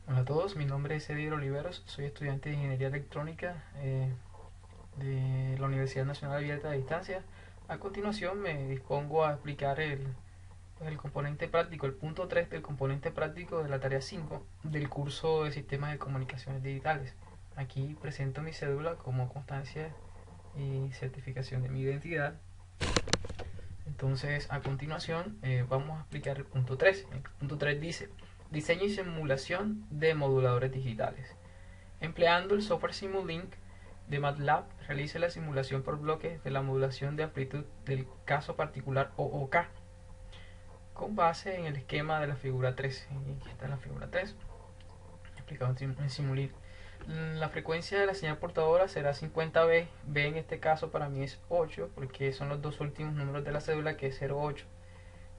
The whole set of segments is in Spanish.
Hola a todos, mi nombre es Edir Oliveros, soy estudiante de Ingeniería Electrónica de la Universidad Nacional Abierta de Distancia. A continuación me dispongo a explicar el componente práctico, el punto 3 del componente práctico de la tarea 5 del curso de Sistemas de Comunicaciones Digitales. Aquí presento mi cédula como constancia y certificación de mi identidad. Entonces, a continuación, vamos a explicar el punto 3. El punto 3 dice: diseño y simulación de moduladores digitales. Empleando el software Simulink de MATLAB, realice la simulación por bloques de la modulación de amplitud del caso particular OOK con base en el esquema de la figura 3. Aquí está la figura 3, explicado en Simulink. La frecuencia de la señal portadora será 50 B. B en este caso para mí es 8 porque son los dos últimos números de la cédula, que es 0,8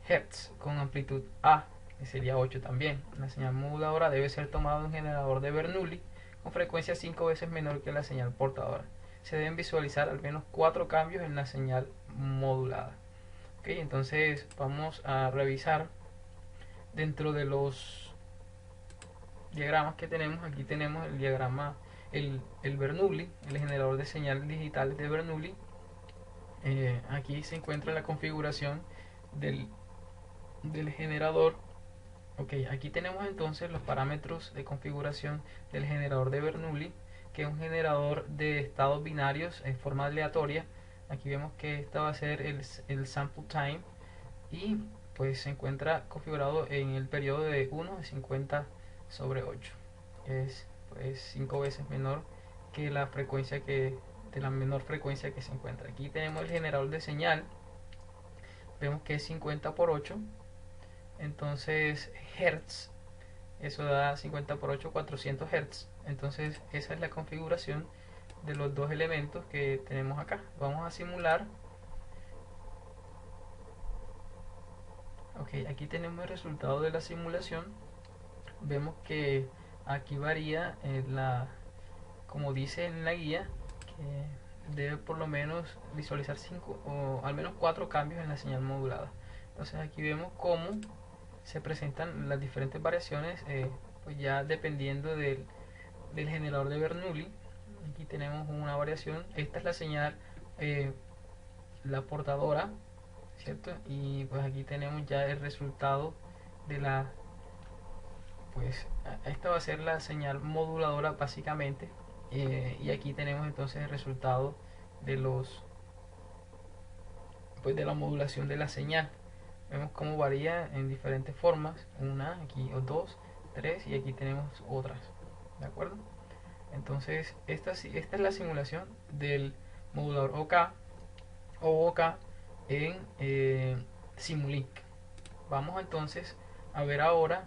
Hz con amplitud A, que sería 8 también. La señal moduladora debe ser tomada de un generador de Bernoulli con frecuencia 5 veces menor que la señal portadora. Se deben visualizar al menos 4 cambios en la señal modulada. Okay, entonces vamos a revisar dentro de los diagramas que tenemos. Aquí tenemos el diagrama, el Bernoulli, el generador de señales digitales de Bernoulli. Aquí se encuentra la configuración del generador. Ok, aquí tenemos entonces los parámetros de configuración del generador de Bernoulli, que es un generador de estados binarios en forma aleatoria. Aquí vemos que esta va a ser el sample time y pues se encuentra configurado en el periodo de 1 de 50/8. Es pues 5 veces menor que la frecuencia de la menor frecuencia que se encuentra. Aquí tenemos el generador de señal, vemos que es 50/8, entonces Hertz, eso da 50/8, 400 Hz. Entonces esa es la configuración de los dos elementos que tenemos acá. Vamos a simular. Ok, aquí tenemos el resultado de la simulación. Vemos que aquí varía como dice en la guía, que debe por lo menos visualizar 5 o al menos 4 cambios en la señal modulada. Entonces aquí vemos cómo se presentan las diferentes variaciones, pues ya dependiendo del generador de Bernoulli. Aquí tenemos una variación. Esta es la señal, eh, la portadora, ¿cierto? Y pues aquí tenemos ya el resultado de pues esta va a ser la señal moduladora básicamente. Y aquí tenemos entonces el resultado de pues de la modulación de la señal. Vemos cómo varía en diferentes formas, una, aquí o dos, tres, y aquí tenemos otras, ¿de acuerdo? Entonces esta es la simulación del modulador OK en Simulink. Vamos entonces a ver ahora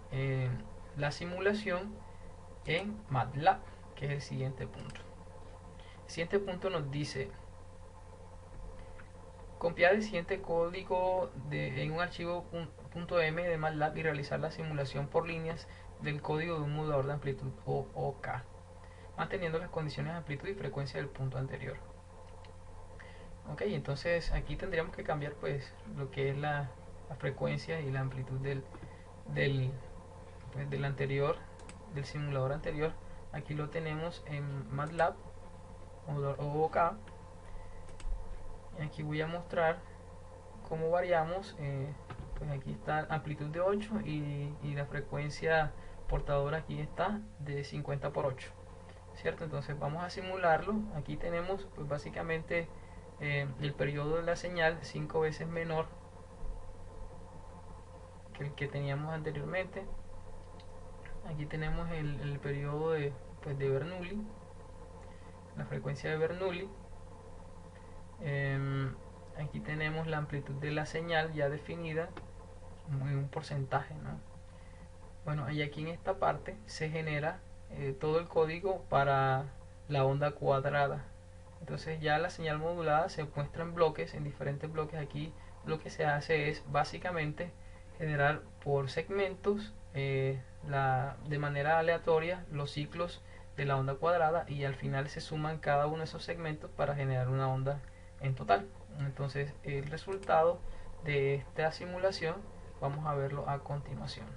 la simulación en MATLAB, que es el siguiente punto. El siguiente punto nos dice: copiar el siguiente código en un archivo .m de MATLAB y realizar la simulación por líneas del código de un modulador de amplitud OOK, manteniendo las condiciones de amplitud y frecuencia del punto anterior. Ok, entonces aquí tendríamos que cambiar pues lo que es la frecuencia y la amplitud del, del anterior, del simulador anterior. Aquí lo tenemos en MATLAB, modulador OOK. Y aquí voy a mostrar cómo variamos. Pues aquí está amplitud de 8 y la frecuencia portadora aquí está de 50/8, ¿cierto? Entonces vamos a simularlo. Aquí tenemos pues básicamente el periodo de la señal 5 veces menor que el que teníamos anteriormente. Aquí tenemos el periodo pues de Bernoulli, la frecuencia de Bernoulli. Aquí tenemos la amplitud de la señal ya definida en un porcentaje, ¿no? Bueno, y aquí en esta parte se genera todo el código para la onda cuadrada. Entonces ya la señal modulada se muestra en bloques, en diferentes bloques. Aquí lo que se hace es básicamente generar por segmentos, de manera aleatoria, los ciclos de la onda cuadrada, y al final se suman cada uno de esos segmentos para generar una onda en total. Entonces el resultado de esta simulación vamos a verlo a continuación.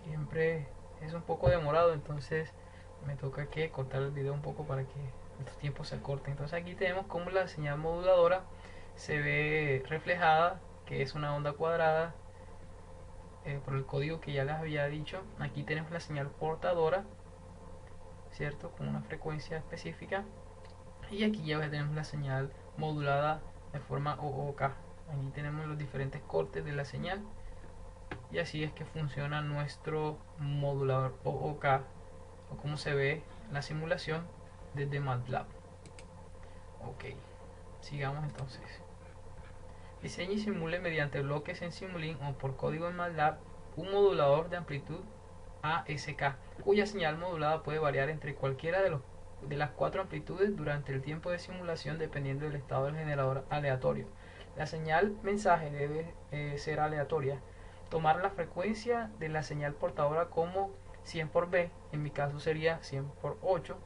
Siempre es un poco demorado, entonces me toca que cortar el video un poco para que estos tiempos se acorten. Entonces aquí tenemos como la señal moduladora se ve reflejada, que es una onda cuadrada, por el código que ya les había dicho. Aquí tenemos la señal portadora, cierto, con una frecuencia específica, y aquí ya tenemos la señal modulada de forma OOK. Aquí tenemos los diferentes cortes de la señal, y así es que funciona nuestro modulador OOK, o como se ve la simulación desde MATLAB. Ok, sigamos entonces. Diseñe y simule mediante bloques en Simulink o por código en MATLAB un modulador de amplitud ASK, cuya señal modulada puede variar entre cualquiera de las 4 amplitudes durante el tiempo de simulación dependiendo del estado del generador aleatorio. La señal mensaje debe ser aleatoria. Tomar la frecuencia de la señal portadora como 100 por B, en mi caso sería 100 por 8,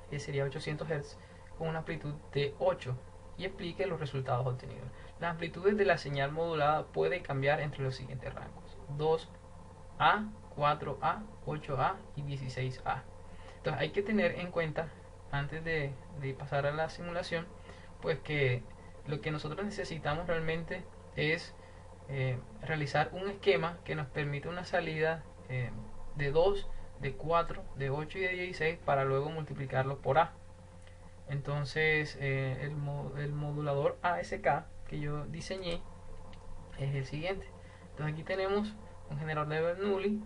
que sería 800 Hz, con una amplitud de 8, y explique los resultados obtenidos. Las amplitudes de la señal modulada pueden cambiar entre los siguientes rangos: 2A, 4A, 8A y 16A. Entonces hay que tener en cuenta, antes de pasar a la simulación, pues que lo que nosotros necesitamos realmente es realizar un esquema que nos permita una salida de 2, de 4, de 8 y de 16 para luego multiplicarlo por A. Entonces el modulador ASK que yo diseñé es el siguiente. Entonces aquí tenemos un generador de Bernoulli,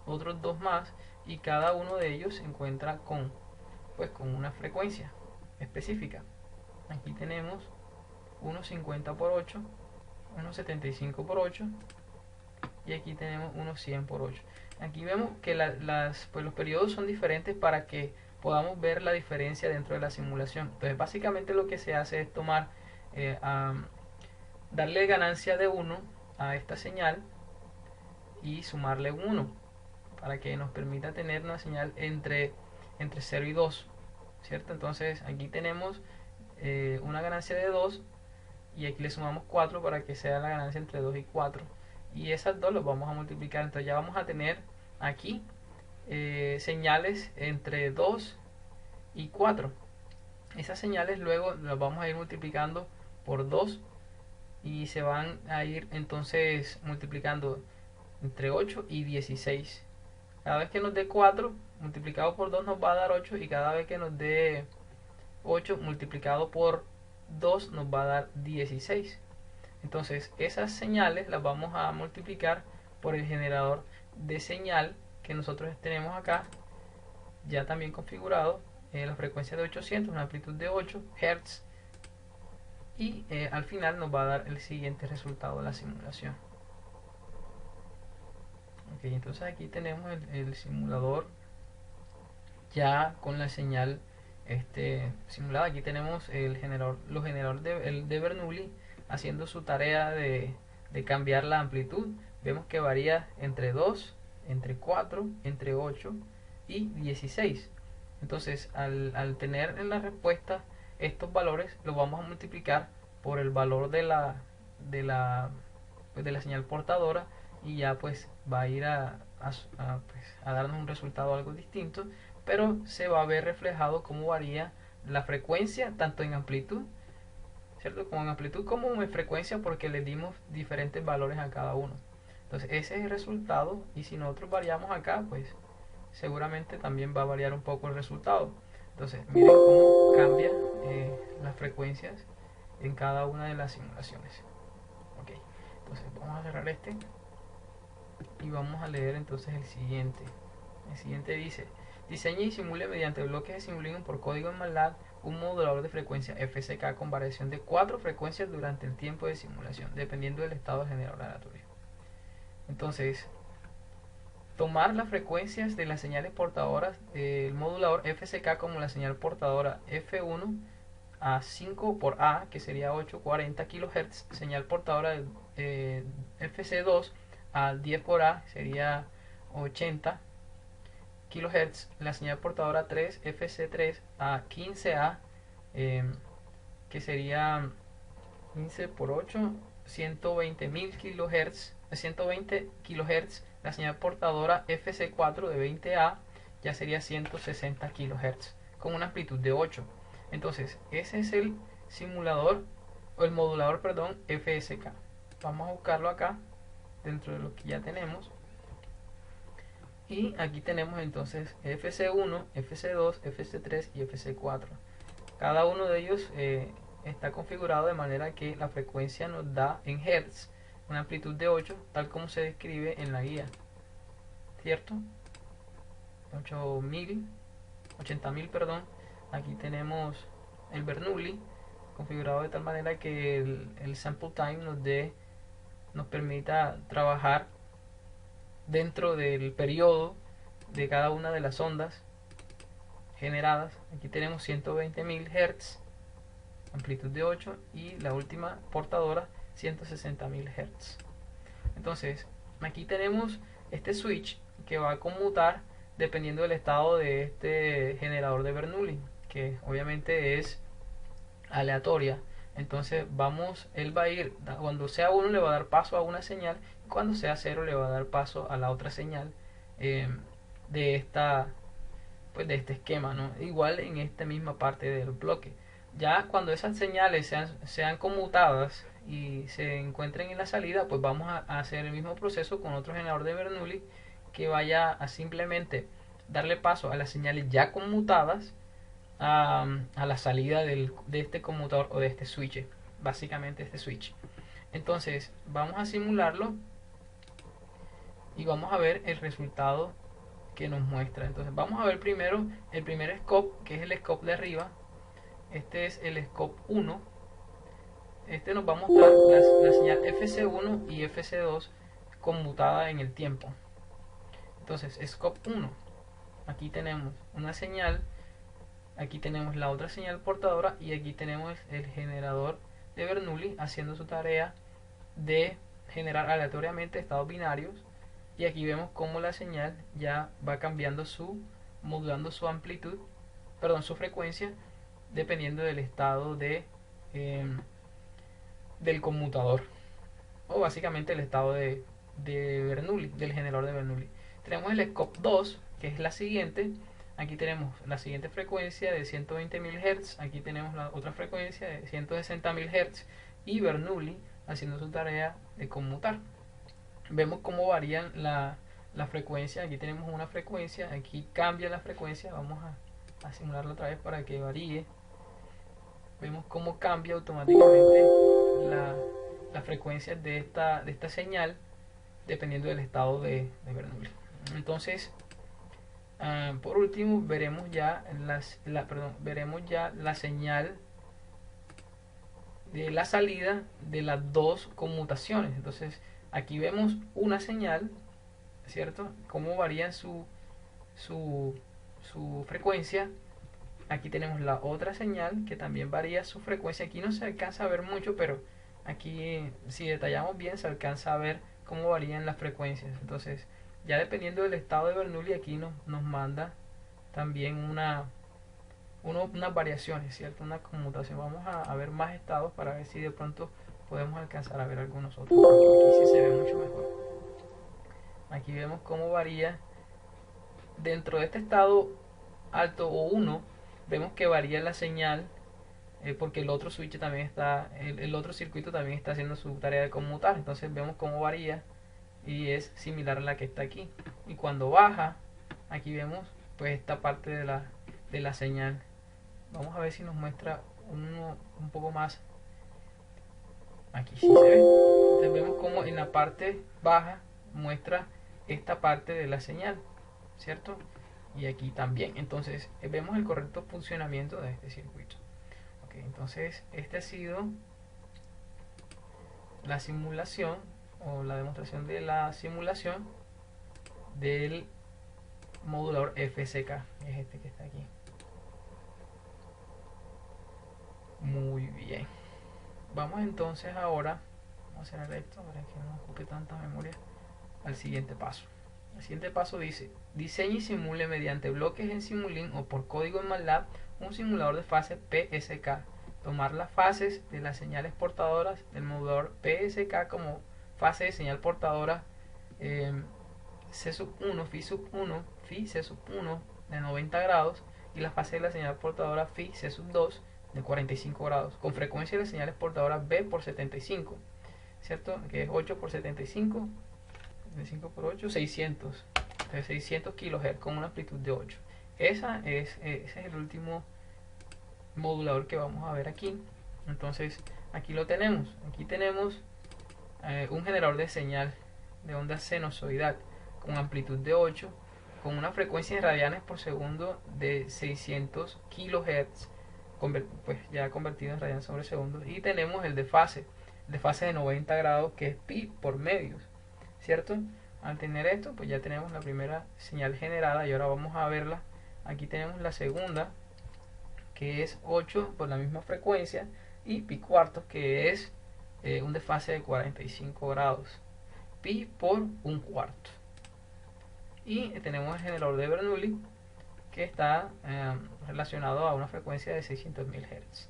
otros dos más, y cada uno de ellos se encuentra con una frecuencia específica. Aquí tenemos unos 50 por 8, unos 75 por 8, y aquí tenemos unos 100 por 8. Aquí vemos que los periodos son diferentes para que podamos ver la diferencia dentro de la simulación. Entonces básicamente lo que se hace es tomar, darle ganancia de 1 a esta señal y sumarle un 1 para que nos permita tener una señal entre 0 y 2, ¿cierto? Entonces aquí tenemos una ganancia de 2, y aquí le sumamos 4 para que sea la ganancia entre 2 y 4, y esas dos las vamos a multiplicar. Entonces ya vamos a tener aquí señales entre 2 y 4. Esas señales luego las vamos a ir multiplicando por 2 y se van a ir entonces multiplicando entre 8 y 16. Cada vez que nos dé 4 multiplicado por 2 nos va a dar 8, y cada vez que nos dé 8 multiplicado por 2 nos va a dar 16. Entonces esas señales las vamos a multiplicar por el generador de señal que nosotros tenemos acá ya también configurado, la frecuencia de 800, una amplitud de 8 Hz, y al final nos va a dar el siguiente resultado de la simulación. Ok, entonces aquí tenemos el simulador ya con la señal simulada. Aquí tenemos los generadores de Bernoulli haciendo su tarea de cambiar la amplitud. Vemos que varía entre 2, entre 4, entre 8 y 16. Entonces al tener en la respuesta estos valores, los vamos a multiplicar por el valor de la señal portadora, y ya pues va a ir a darnos un resultado algo distinto, pero se va a ver reflejado cómo varía la frecuencia tanto en amplitud, ¿cierto? Como en amplitud como en frecuencia, porque le dimos diferentes valores a cada uno. Entonces ese es el resultado, y si nosotros variamos acá, pues seguramente también va a variar un poco el resultado. Entonces miren cómo cambia las frecuencias en cada una de las simulaciones. Ok, entonces vamos a cerrar y vamos a leer entonces el siguiente. El siguiente dice: diseñe y simule mediante bloques de Simulink por código en MATLAB un modulador de frecuencia FSK con variación de 4 frecuencias durante el tiempo de simulación, dependiendo del estado del generador aleatorio. Entonces, tomar las frecuencias de las señales portadoras del modulador FSK como la señal portadora F1 a 5 por A, que sería 840 kHz, señal portadora FC2 a 10 por A, sería 80 kHz, la señal portadora 3 FC3 a 15A, que sería 15 por 8, 120.000 kHz, 120 kHz la señal portadora FC4 de 20A ya sería 160 kHz con una amplitud de 8. Entonces ese es el simulador o el modulador, perdón, FSK. Vamos a buscarlo acá dentro de lo que ya tenemos. Y aquí tenemos entonces FC1, FC2, FC3 y FC4. Cada uno de ellos está configurado de manera que la frecuencia nos da en Hz una amplitud de 8, tal como se describe en la guía, ¿cierto? 80.000, perdón. Aquí tenemos el Bernoulli configurado de tal manera que el sample time nos permita trabajar dentro del periodo de cada una de las ondas generadas. Aquí tenemos 120.000 Hz, amplitud de 8, y la última portadora 160.000 Hz. Entonces aquí tenemos este switch que va a conmutar dependiendo del estado de este generador de Bernoulli, que obviamente es aleatoria. Entonces él va a ir, cuando sea 1 le va a dar paso a una señal, y cuando sea 0 le va a dar paso a la otra señal de este esquema, ¿no? Igual en esta misma parte del bloque. Ya cuando esas señales sean conmutadas y se encuentren en la salida, pues vamos a hacer el mismo proceso con otro generador de Bernoulli que vaya a simplemente darle paso a las señales ya conmutadas a la salida de este conmutador o de este switch, básicamente este switch. Entonces vamos a simularlo y vamos a ver el resultado que nos muestra. Entonces vamos a ver primero el primer scope, que es el scope de arriba. Este es el scope 1. Este nos va a mostrar la señal FC1 y FC2 conmutada en el tiempo. Entonces scope 1, aquí tenemos una señal, aquí tenemos la otra señal portadora y aquí tenemos el generador de Bernoulli haciendo su tarea de generar aleatoriamente estados binarios. Y aquí vemos cómo la señal ya va cambiando modulando su amplitud, perdón, su frecuencia, dependiendo del estado del conmutador, o básicamente el estado de Bernoulli, del generador de Bernoulli. Tenemos el scope 2, que es la siguiente. Aquí tenemos la siguiente frecuencia de 120.000 Hz, aquí tenemos la otra frecuencia de 160.000 Hz y Bernoulli haciendo su tarea de conmutar. Vemos cómo varían la frecuencia. Aquí tenemos una frecuencia, aquí cambia la frecuencia. Vamos a simularlo otra vez para que varíe. Vemos cómo cambia automáticamente la frecuencia de esta señal dependiendo del estado de Bernoulli. Entonces por último veremos ya la señal de la salida de las dos conmutaciones. Entonces aquí vemos una señal, ¿cierto? Cómo varía su frecuencia. Aquí tenemos la otra señal que también varía su frecuencia. Aquí no se alcanza a ver mucho, pero aquí si detallamos bien se alcanza a ver cómo varían las frecuencias. Entonces ya dependiendo del estado de Bernoulli, aquí nos manda también unas variaciones, ¿cierto? Una conmutación. Vamos a ver más estados para ver si de pronto podemos alcanzar a ver algunos otros. Aquí sí se ve mucho mejor. Aquí vemos cómo varía dentro de este estado alto o 1. Vemos que varía la señal porque el otro switch también está, el otro circuito también está haciendo su tarea de conmutar. Entonces vemos cómo varía y es similar a la que está aquí. Y cuando baja, aquí vemos pues esta parte de la señal. Vamos a ver si nos muestra un poco más. Aquí sí se ve. Entonces vemos como en la parte baja muestra esta parte de la señal, ¿cierto? Y aquí también. Entonces vemos el correcto funcionamiento de este circuito. Okay, entonces este ha sido la simulación o la demostración de la simulación del modulador FSK. Es este que está aquí. Muy bien. Vamos entonces ahora, vamos a cerrar esto para que no ocupe tanta memoria, al siguiente paso. El siguiente paso dice: diseñe y simule mediante bloques en Simulink o por código en MATLAB un simulador de fase PSK. Tomar las fases de las señales portadoras del modulador PSK como fase de señal portadora C sub 1, phi sub 1, phi C sub 1 de 90 grados y la fase de la señal portadora phi C sub 2 de 45 grados, con frecuencia de las señales portadoras B por 75, ¿cierto? Que es 8 por 75, 75 por 8, 600, de 600 kHz con una amplitud de 8. Ese es el último modulador que vamos a ver aquí. Entonces aquí lo tenemos, aquí tenemos un generador de señal de onda sinusoidal con amplitud de 8, con una frecuencia en radianes por segundo de 600 kHz, pues ya convertido en radianes sobre segundo, y tenemos el de fase de 90 grados, que es pi por medios, ¿cierto? Al tener esto, pues ya tenemos la primera señal generada y ahora vamos a verla. Aquí tenemos la segunda, que es 8 por la misma frecuencia, y pi cuartos, que es un desfase de 45 grados, pi por un cuarto. Y tenemos el generador de Bernoulli, que está relacionado a una frecuencia de 600.000 Hz.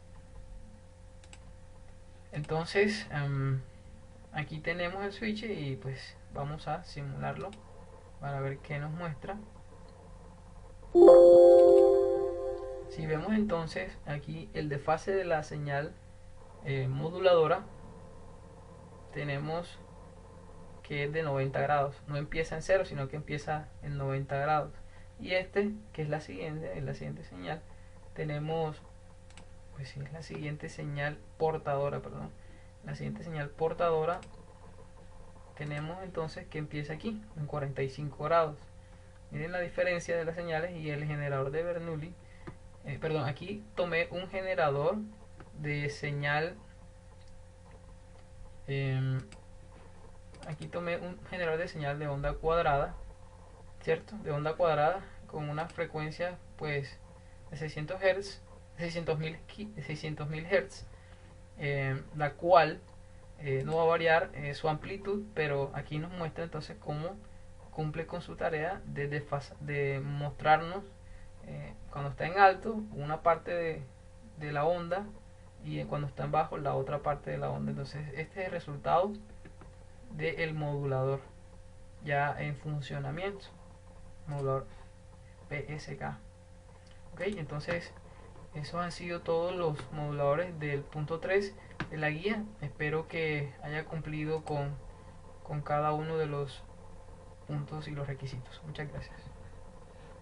Entonces aquí tenemos el switch y pues vamos a simularlo para ver qué nos muestra. Si vemos entonces aquí el desfase de la señal moduladora, tenemos que es de 90 grados, no empieza en 0 sino que empieza en 90 grados. Y este, que es la siguiente señal, tenemos, pues sí, es la siguiente señal portadora, perdón, la siguiente señal portadora, tenemos entonces que empieza aquí en 45 grados. Miren la diferencia de las señales. Y el generador de Bernoulli, perdón, aquí tomé un generador de señal, aquí tomé un generador de señal de onda cuadrada, ¿cierto? De onda cuadrada con una frecuencia pues de 600 Hz, 600.000 Hz, la cual no va a variar su amplitud, pero aquí nos muestra entonces cómo cumple con su tarea de mostrarnos cuando está en alto una parte de la onda y cuando está en bajo la otra parte de la onda. Entonces este es el resultado del modulador ya en funcionamiento, modulador PSK. Ok, entonces esos han sido todos los moduladores del punto 3 de la guía. Espero que haya cumplido con cada uno de los puntos y los requisitos. Muchas gracias.